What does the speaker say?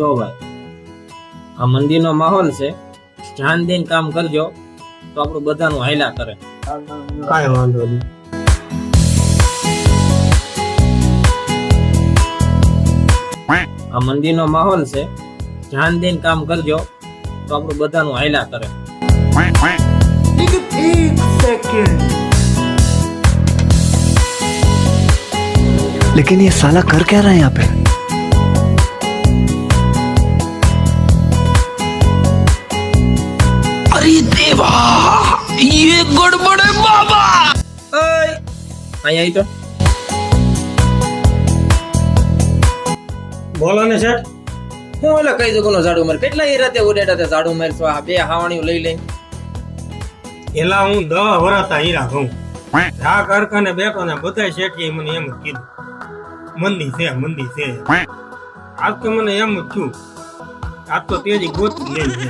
જો ભાઈ, આ મંદિરનો માહોલ છે, ધ્યાન દઈને કામ કરજો તો આપણું બધાનું હાયલા કરે. કાંઈ વાંધો નહીં. આ મંદિરનો માહોલ છે, ધ્યાન દઈને કામ કરજો તો આપણું બધાનું હાયલા કરે. लेकिन ये साला कर क्या रहा है यहाँ पे? अरे देवा, ये गड़बड़ है बाबा. અહીંયા ઈ તો બોલો ને શેઠ. હું ઓલા કઈ જગોનો ઝાડુ માર કેટલા એ રાતે ઉડેટા તે ઝાડુ મારছো આ બે હાવણીઓ લઈ લઈ. એલા હું 10 વરસતા હીરા ઘઉં આ કારખાને બેઠો ને બધા શેઠીએ મને એમ જ કીધું મંદી છે આજ તો મને એમ જ થયું આજ તો તેજી ગોતી લઈ છે.